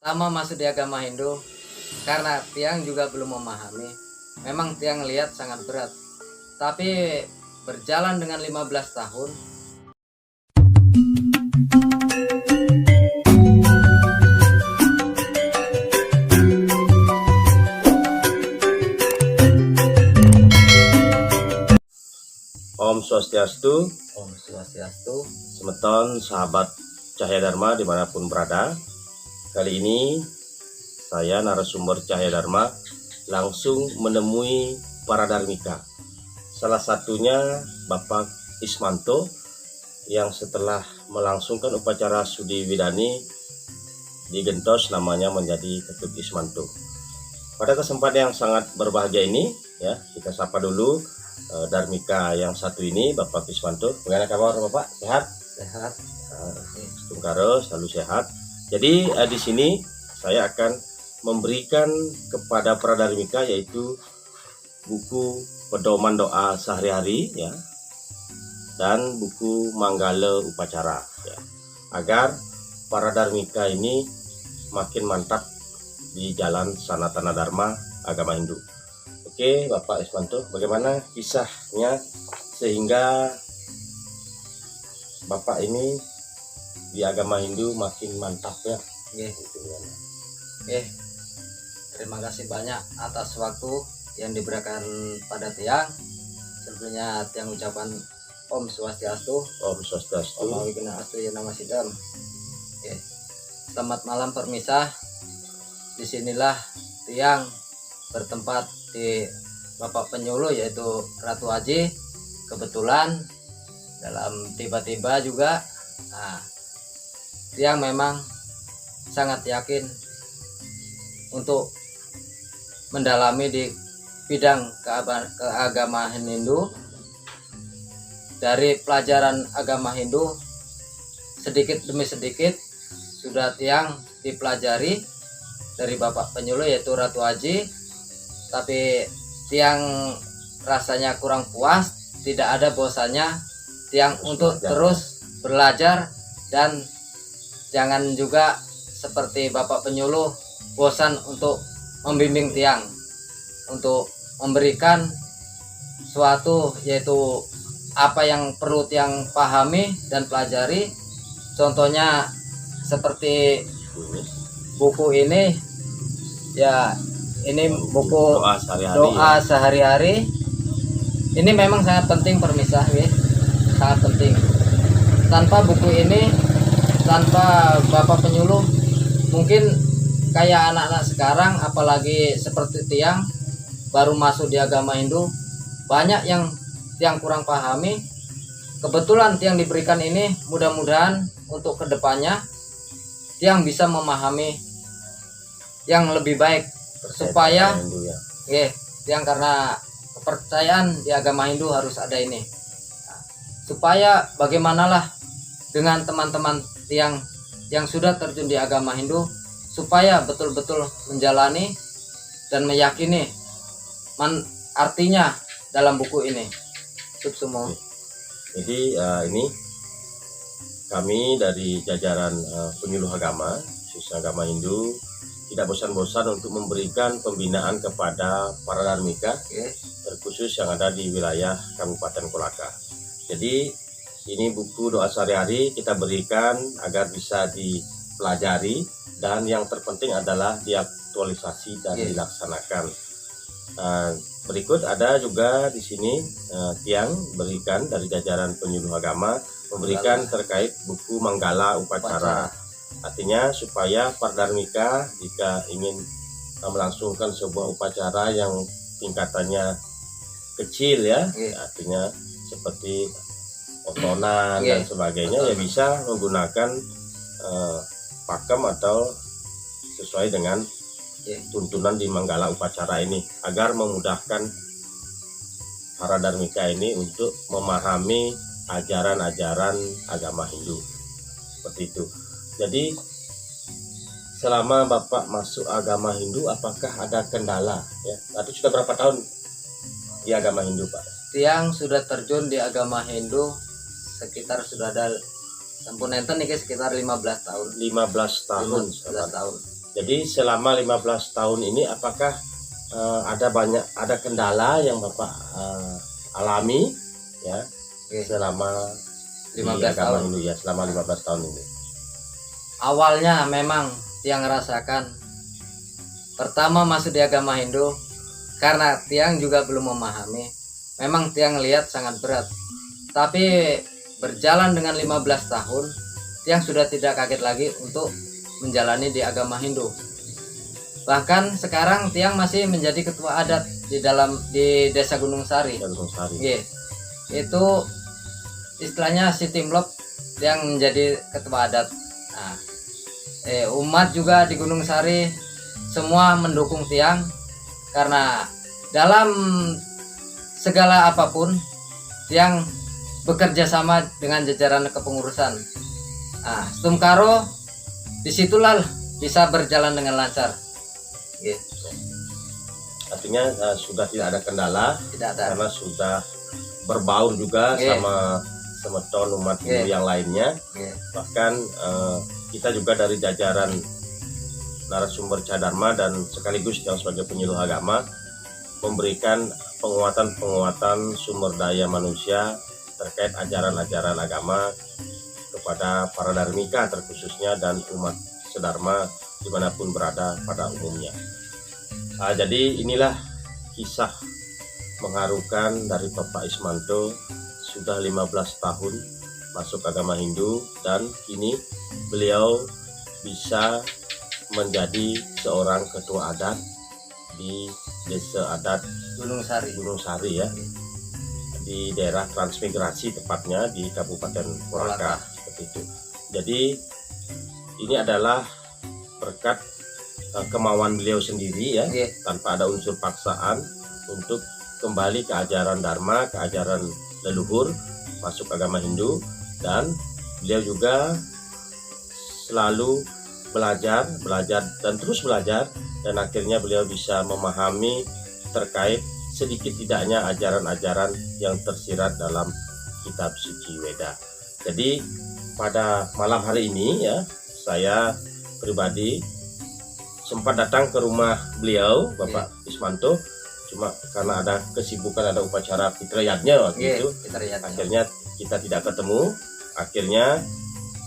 Lama masuk di agama Hindu karena tiang juga belum memahami. Memang tiang lihat sangat berat, tapi berjalan dengan 15 tahun. Om Swastiastu, Om Swastiastu. semeton sahabat Cahaya Dharma dimanapun berada. Kali ini saya narasumber Cahaya Dharma langsung menemui para dharmika. Salah satunya Bapak Ismanto yang setelah melangsungkan upacara Sudi Widani di Gentos namanya menjadi Ketut Ismanto. Pada kesempatan yang sangat berbahagia ini, ya kita sapa dulu dharmika yang satu ini, Bapak Ismanto. Bagaimana kabar Bapak? Sehat? Sehat. Tungkaro selalu sehat. Jadi di sini saya akan memberikan kepada para dharmika yaitu buku pedoman doa sehari-hari, ya, dan buku manggala upacara, ya, agar para dharmika ini makin mantap di jalan Sanatana Dharma agama Hindu. Oke, Bapak Ismanto, bagaimana kisahnya sehingga Bapak ini di agama Hindu makin mantap, ya? Oke, terima kasih banyak atas waktu yang diberikan pada tiang. Sebelumnya tiang ucapan Om Swastiastu. Om Swastiastu. Om Awigena Astu Ya Nama Sidam. Oke. Selamat malam permisah. Disinilah tiang bertempat di Bapak Penyuluh yaitu Ratu Haji. Kebetulan dalam tiba-tiba juga, nah, tiang memang sangat yakin untuk mendalami di bidang keagamaan Hindu. Dari pelajaran agama Hindu sedikit demi sedikit sudah tiang dipelajari dari Bapak Penyuluh yaitu Ratu Haji, tapi tiang rasanya kurang puas, tidak ada bosannya tiang untuk terus belajar, dan jangan juga seperti Bapak Penyuluh bosan untuk membimbing tiang untuk memberikan suatu yaitu apa yang perlu tiang pahami dan pelajari. Contohnya seperti buku ini, ya, ini buku doa sehari-hari. Ini memang sangat penting permisah, sangat penting. Tanpa buku ini, tanpa Bapak Penyuluh, mungkin kayak anak-anak sekarang, apalagi seperti tiang baru masuk di agama Hindu, banyak yang tiang kurang pahami. Kebetulan tiang diberikan ini, mudah-mudahan untuk kedepannya tiang bisa memahami yang lebih baik supaya tiang, karena kepercayaan di agama Hindu harus ada ini. Nah, supaya bagaimanalah dengan teman-teman tiang yang sudah terjun di agama Hindu, supaya betul-betul menjalani dan meyakini artinya dalam buku ini. Semua. Jadi ini kami dari jajaran penyuluh agama, khususnya agama Hindu, tidak bosan-bosan untuk memberikan pembinaan kepada para dharmika, terkhusus yang ada di wilayah Kabupaten Kolaka. Jadi ini buku doa sehari-hari kita berikan agar bisa dipelajari, dan yang terpenting adalah diaktualisasi dan dilaksanakan. Berikut ada juga di sini tiang berikan dari jajaran penyuluh agama memberikan terkait buku manggala upacara. Artinya supaya para dharmika jika ingin melangsungkan sebuah upacara yang tingkatannya kecil, ya, artinya seperti otonan dan sebagainya, ya bisa menggunakan pakem atau sesuai dengan tuntunan di manggala upacara ini, agar memudahkan para dharmika ini untuk memahami ajaran-ajaran agama Hindu. Seperti itu. Jadi selama Bapak masuk agama Hindu, apakah ada kendala, ya? Atau sudah berapa tahun di agama Hindu, Pak? Tiang sudah terjun di agama Hindu sekitar sudah ada sampun enten sekitar 15 tahun. 15 tahun. 15 tahun. Jadi selama 15 tahun ini apakah ada kendala yang Bapak alami ya Oke. selama 15 agama tahun. Hindu ya, selama 15 tahun ini? Awalnya memang Tiang rasakan pertama masuk di agama Hindu, karena Tiang juga belum memahami. Memang Tiang lihat sangat berat. Tapi berjalan dengan 15 tahun, Tiang sudah tidak kaget lagi untuk menjalani di agama Hindu. Bahkan sekarang Tiang masih menjadi ketua adat di Desa Gunung Sari. Gunung Sari. Iya. Itu istilahnya si Timlop yang menjadi ketua adat. Nah, umat juga di Gunung Sari semua mendukung Tiang, karena dalam segala apapun Tiang bekerja sama dengan jajaran kepengurusan. Nah, Stumkaro disitulah bisa berjalan dengan lancar. Gitu. Artinya sudah tidak ada kendala, Tidak ada. karena sudah berbaur juga Iya. sama semeton umat Hindu Iya. yang lainnya. Gitu. Bahkan kita juga dari jajaran narasumber Cadharma dan sekaligus yang sebagai penyuluh agama memberikan penguatan sumber daya manusia terkait ajaran-ajaran agama kepada para dharmika terkhususnya dan umat sedharma dimanapun berada pada umumnya. Jadi inilah kisah mengharukan dari Bapak Ismanto, sudah 15 tahun masuk agama Hindu dan kini beliau bisa menjadi seorang ketua adat di desa adat Gunung Sari. ya, di daerah Transmigrasi tepatnya di Kabupaten Kolaka seperti itu. Jadi ini adalah berkat kemauan beliau sendiri ya, Iya. tanpa ada unsur paksaan untuk kembali ke ajaran Dharma, ke ajaran leluhur, masuk agama Hindu. Dan beliau juga selalu belajar dan terus belajar, dan akhirnya beliau bisa memahami terkait sedikit tidaknya ajaran-ajaran yang tersirat dalam kitab suci Weda. Jadi pada malam hari ini ya, saya pribadi sempat datang ke rumah beliau Bapak Ismanto, cuma karena ada kesibukan, ada upacara fitriyatnya waktu itu, akhirnya kita tidak ketemu. Akhirnya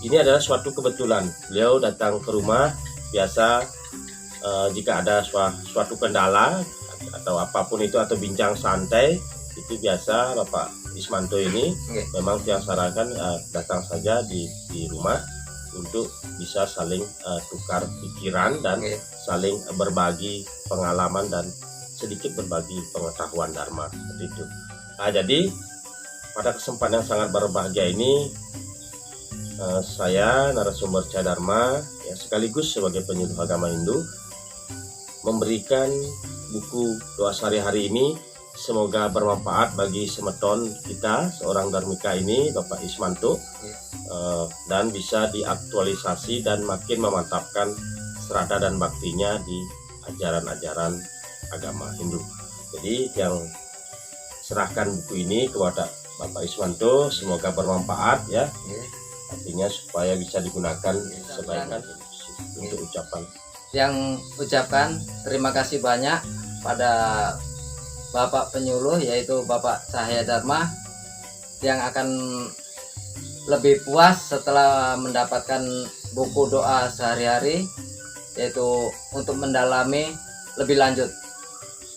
ini adalah suatu kebetulan beliau datang ke rumah. Biasa jika ada suatu kendala atau apapun itu, atau bincang santai, itu biasa Bapak Ismanto ini memang Tiang sarankan datang saja di rumah untuk bisa saling tukar pikiran dan saling berbagi pengalaman dan sedikit berbagi pengetahuan Dharma seperti itu. Jadi pada kesempatan yang sangat berbahagia ini, saya narasumber Cadharma ya, sekaligus sebagai penyuluh agama Hindu, memberikan buku doa sehari-hari ini. Semoga bermanfaat bagi semeton kita, seorang dharmika ini Bapak Ismanto, dan bisa diaktualisasi dan makin memantapkan serada dan baktinya di ajaran-ajaran agama Hindu. Jadi yang serahkan buku ini kepada Bapak Ismanto, semoga bermanfaat ya. Artinya supaya bisa digunakan sebaik untuk ucapan. Yang ucapkan terima kasih banyak pada Bapak penyuluh, yaitu Bapak Cahaya Dharma, yang akan lebih puas setelah mendapatkan buku doa sehari-hari, yaitu untuk mendalami lebih lanjut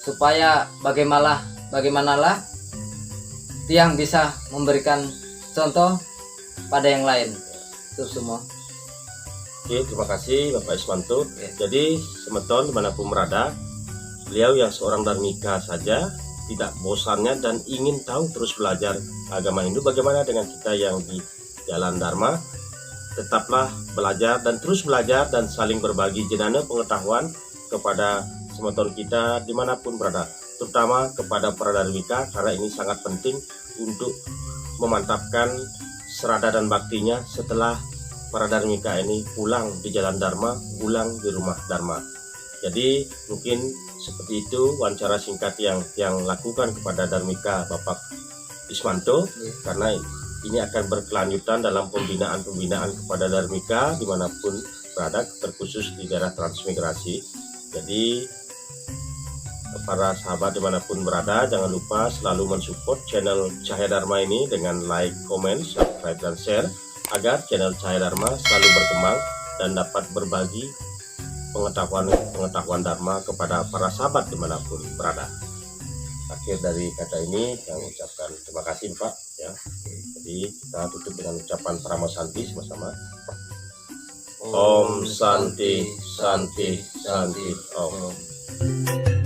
supaya bagaimanalah Tiang bisa memberikan contoh pada yang lain. Itu semua. Oke, terima kasih Bapak Ismanto. Jadi semeton dimanapun berada, beliau yang seorang dharmika saja tidak bosannya dan ingin tahu terus belajar agama Hindu. Bagaimana dengan kita yang di jalan Dharma? Tetaplah belajar dan terus belajar dan saling berbagi jenana pengetahuan kepada semeton kita dimanapun berada, terutama kepada para dharmika, karena ini sangat penting untuk memantapkan serada dan baktinya setelah para dharmika ini pulang di jalan Dharma, pulang di rumah Dharma. Jadi mungkin seperti itu wawancara singkat yang lakukan kepada dharmika Bapak Ismanto, karena ini akan berkelanjutan dalam pembinaan kepada dharmika dimanapun berada, terkhusus di daerah transmigrasi. Jadi para sahabat dimanapun berada, jangan lupa selalu mensupport channel Cahaya Dharma ini dengan like, komen, subscribe, dan share, agar channel Cahaya Dharma selalu berkembang dan dapat berbagi pengetahuan Dharma kepada para sahabat dimanapun berada. Akhir dari kata ini, saya ucapkan terima kasih Pak. Ya, jadi kita tutup dengan ucapan Paramo Santi sama-sama. Om Santi, Santi, Santi, Om.